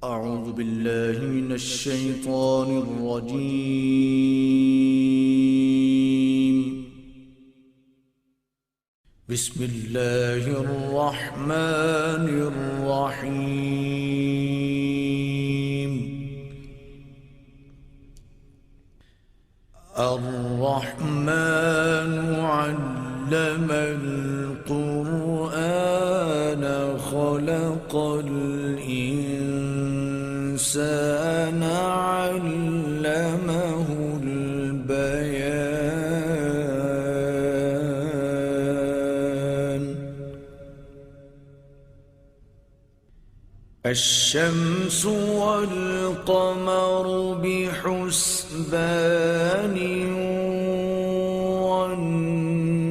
أعوذ بالله من الشيطان الرجيم. بسم الله الرحمن الرحيم. الرحمن علم القرآن خلق الإنسان علمه البيان. الشمس والقمر بحسبان والنجم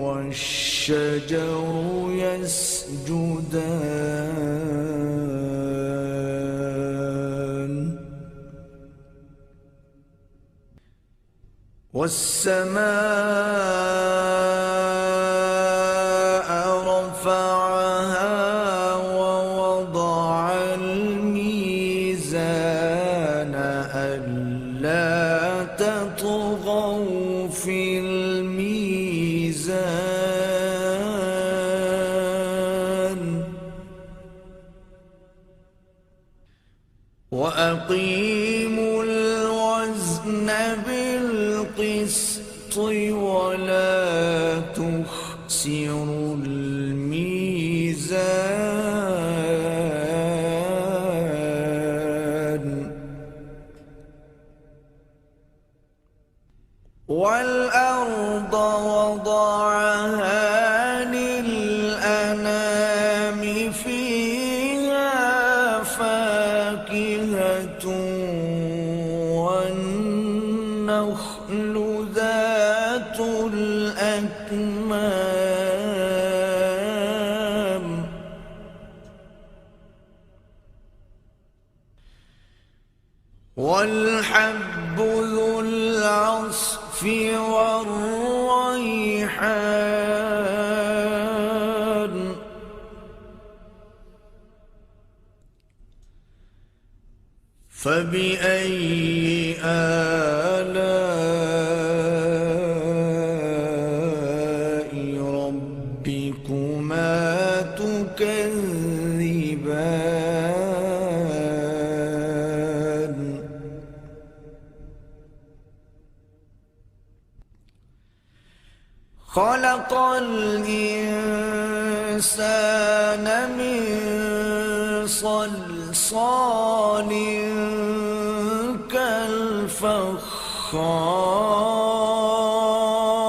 والشجر يسجدان والسماء رفعها ووضع الميزان ألا تطغوا في الميزان وأقيموا الوزن بالقسط ولا تخسروا الميزان والأرض وضعها للأنام فيها فاكهة والنخل ذات الأكمام والحب ذو العصف والريحان فبأي آلاء ربكما تكذبان خلق الإنسان من صلصال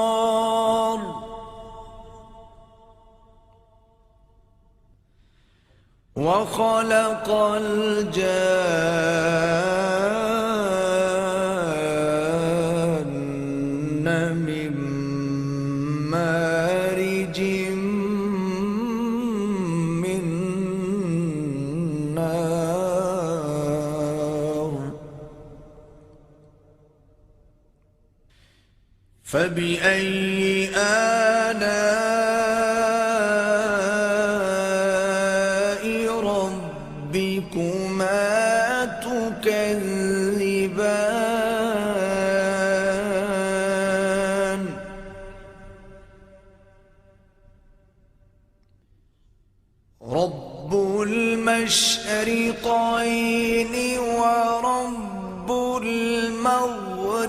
كالفخار وخلق الجان من مارج من نار فبأي آلاء ربكما تكذبان رب المشرقين ورب المغربين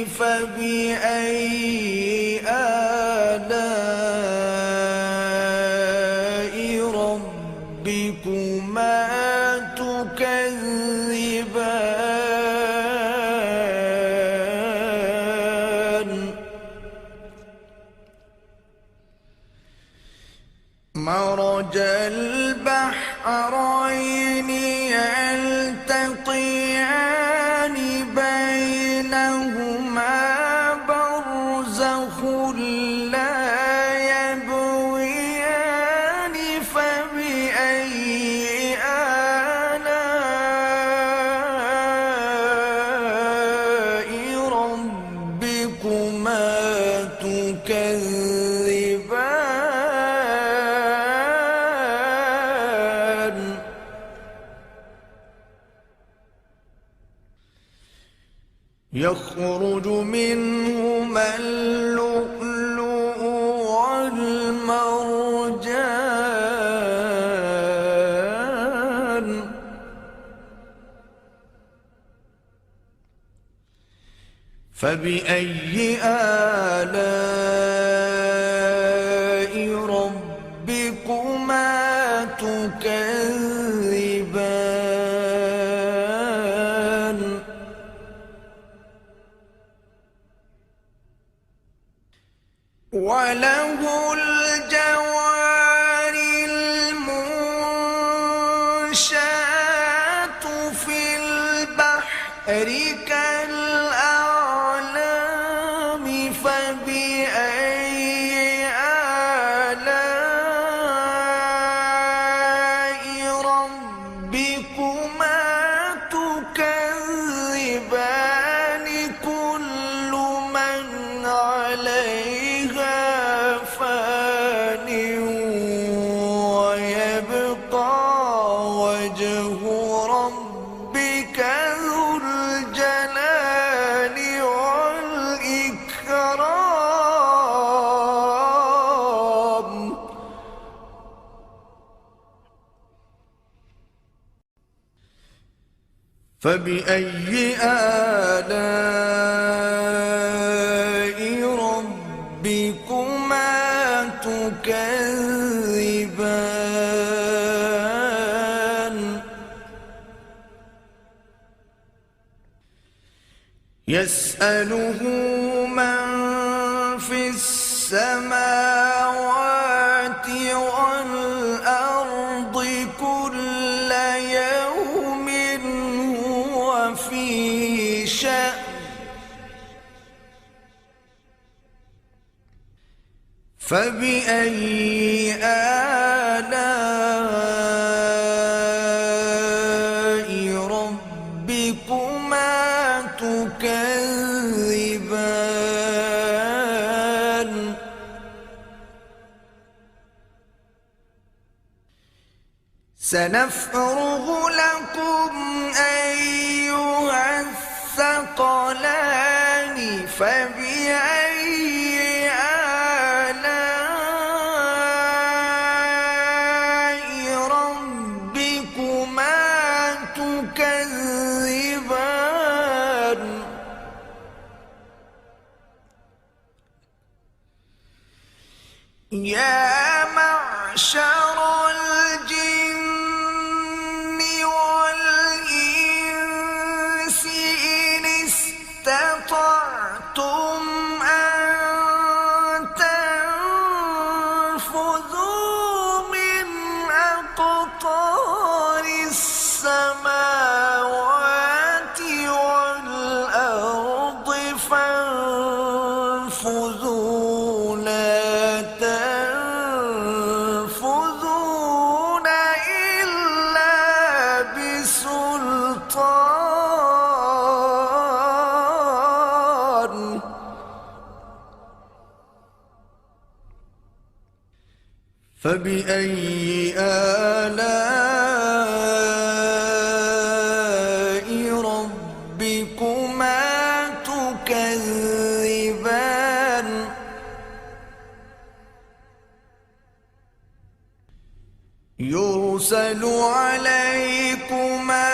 فبأي آلاء ربكما تكذبان مرج البحرين يلتقيان بينهما برزخ لا يبغيان فبأي آلاء ربكما تكذبان فبأي آلاء ربكما تكذبان وله الجوار المنشآت في البحر كالأعلام فبأي آلاء ربكما تكذبان كل من عليها فان ويبقى وجه ربك ذو الجلال والإكرام فبأي آلاء ربكما تكذبان يسأله من في السماوات والأرض كل يوم هو في شأن فبأي آلاء ربكما تكذبان سنفرغ لكم أيها الثقلان فبأي ربكما تكذبان يا معشر الجن والإنس إن استطعتم أن تنفذوا من أقطار السماوات والأرض فانفذوا لا تنفذون إلا بسلطان فبأي آلاء ربكما تكذبان يرسل عليكما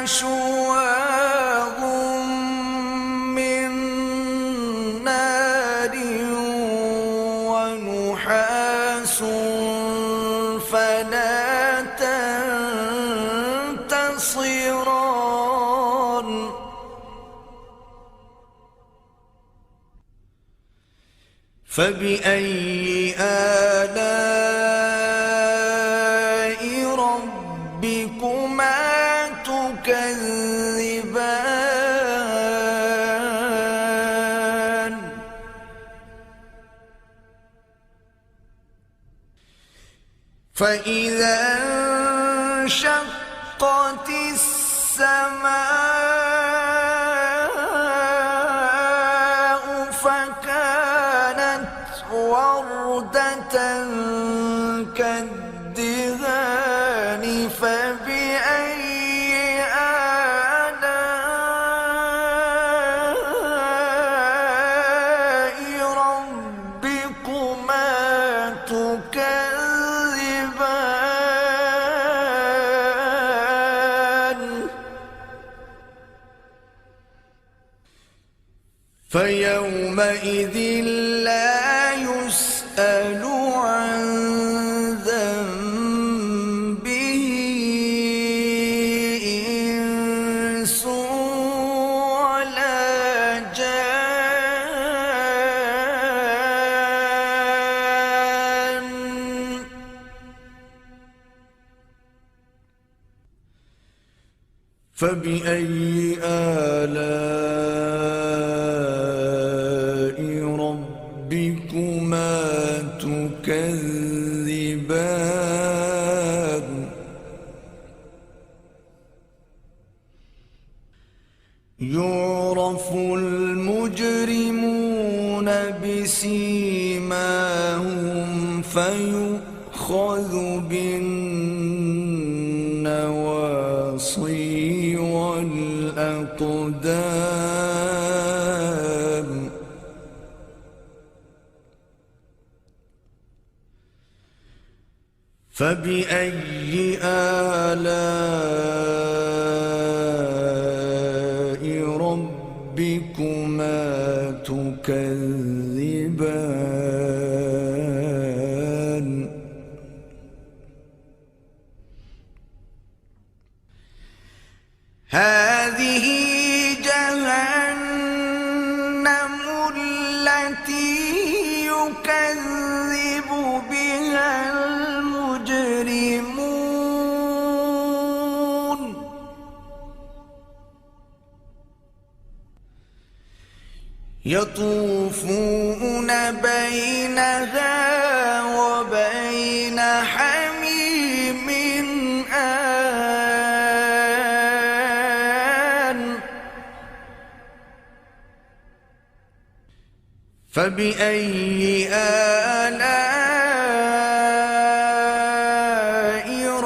شواظ من نار ونحاس فلا تنتصران فبأي آلاء ربكما تكذبان فإذا انشقت السماء فكانت وردة كالدهان فبأي آلاء ربكما تكذبان فيومئذ لا يسأل عن ذنبه إنس ولا جان. فبأي آلاء ربكما تكذبان. يعرف المجرمون بسيماهم فيؤخذ بالنواصي والأقدام. فبأي آلاء ربكما تكذبان. هذه جهنم التي يكذب بها المجرمون. يطوفون بينها وبين حميم آن. فبأي آلاء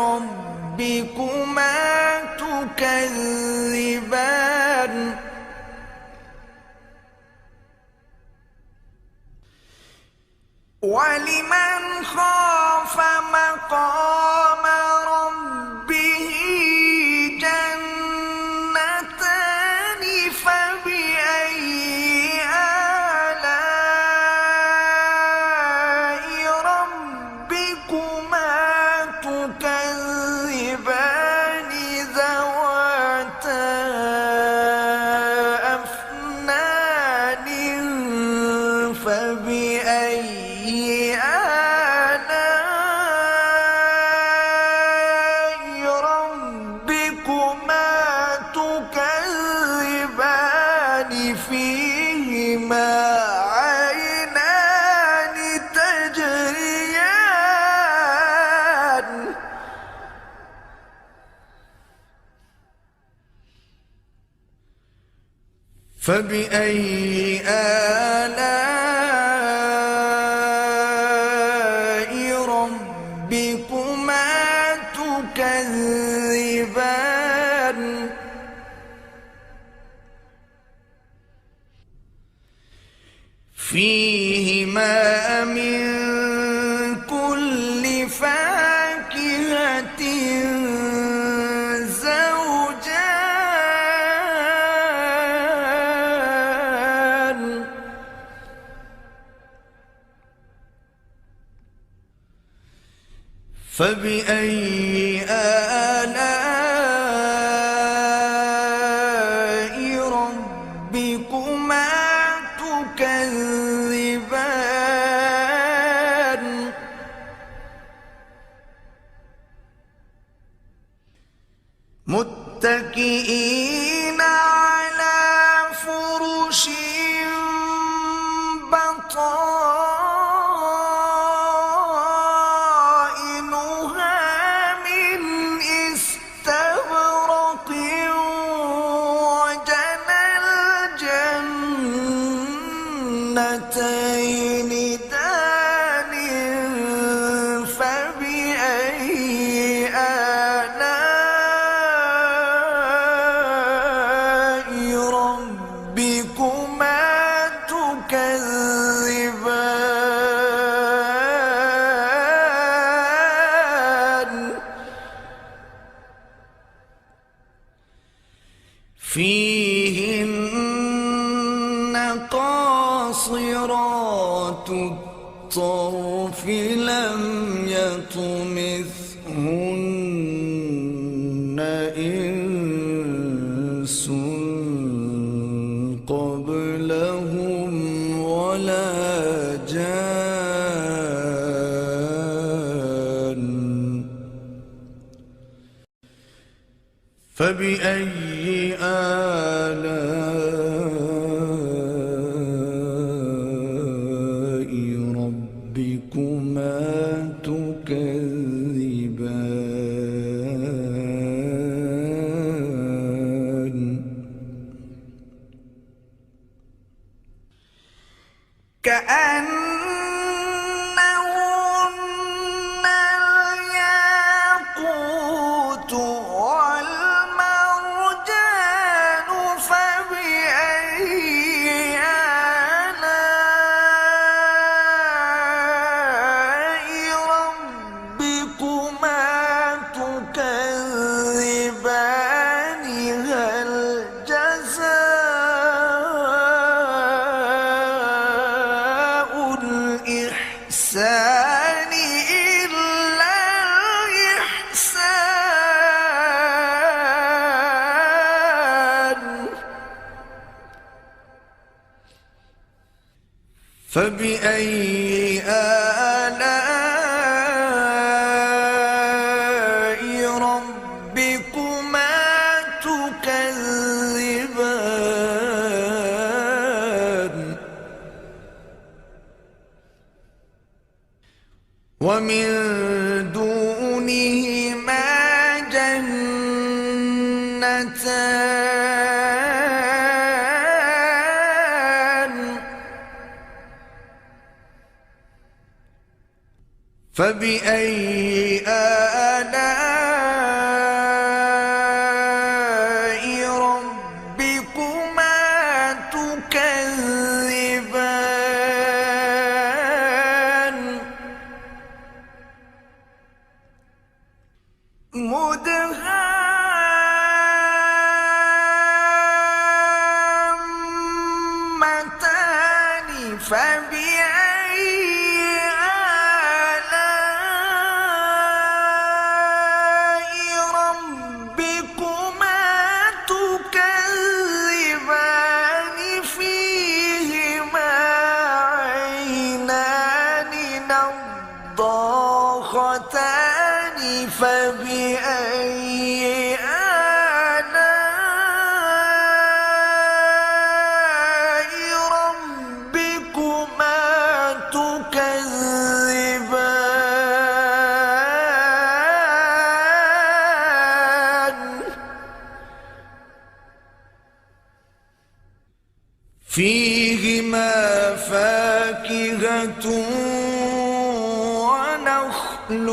ربكما تكذبان. ولمن خاف مقام ربه جنتان. فبأي آلاء ربكما تكذبان ذواتا أفنان. فبأي آلاء ربكما تكذبان فيهما عينان تجريان. فبأي آلاء ربكما تكذبان. فيهما من كل فاكهة زوجان. فبأي آلاء ربكما تكذبان. متكئين على فرش بطائنها من استبرق. وجنى الجنتين دان. فبأي آلاء ربكما تكذبان. فيهن قاصرات الطرف لم يطمثهن إنس قبلهم ولا جان فبأي آلاء ربكما تكذبان كأنهن الياقوت والمرجان فبأي آلاء ربكما تكذبان هل جزاء الإحسان إلا الإحسان فبأي آلاء ربكما تكذبان ومن دونهما جنتان فبأي آلاء ربكما تكذبان مدهامتان فبأي آلاء ربكما تكذبان فيهما عينان نضاختان فبأي آلاء ربكما تكذبان فيهما فاكهة ونخل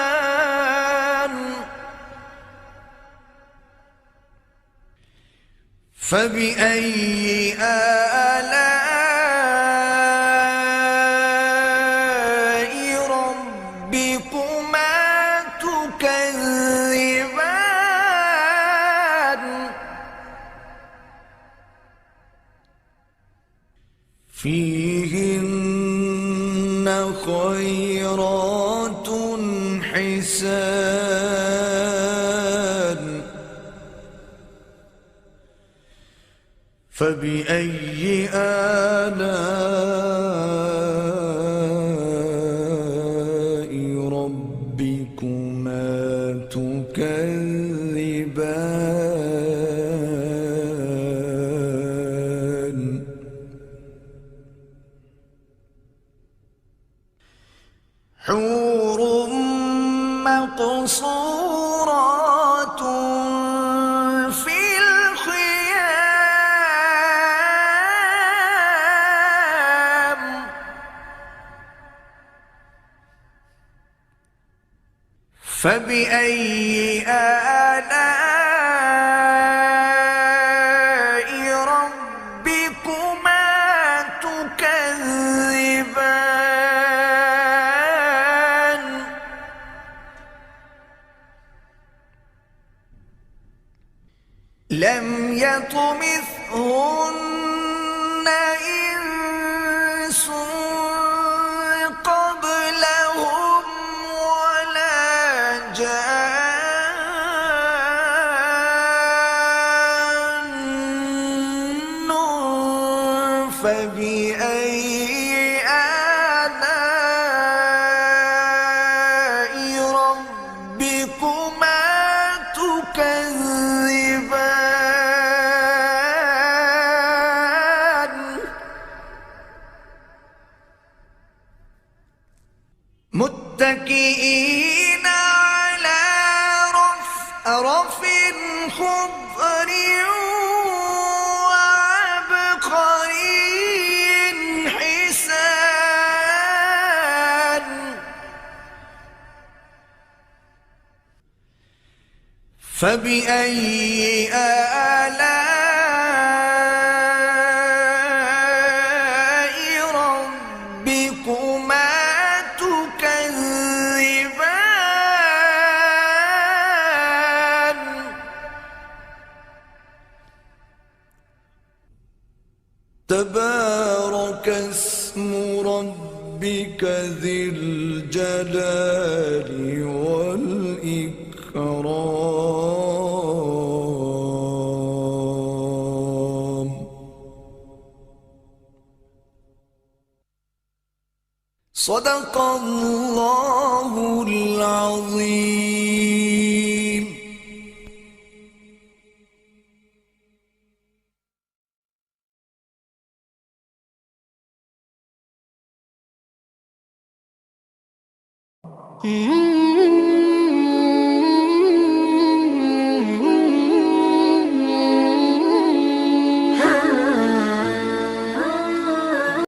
ورمان فبأي آلاء ربكما تكذبان فيهن خيرات حسان فبأي آلاء ربكما تكذبان حور مقصورات في الخيام فبأي آلاء ربكما تكذبان لم يطمثهن يطمثهن إنس قبلهم ولا جان فبأي آلاء ربكما تكذبان متكئين على رفرف خضر وعبقري حسان فبأي آلاء ربكما تكذبان تبارك اسم ربك ذي الجلال والإكرام صدق الله العظيم. Mm-hmm.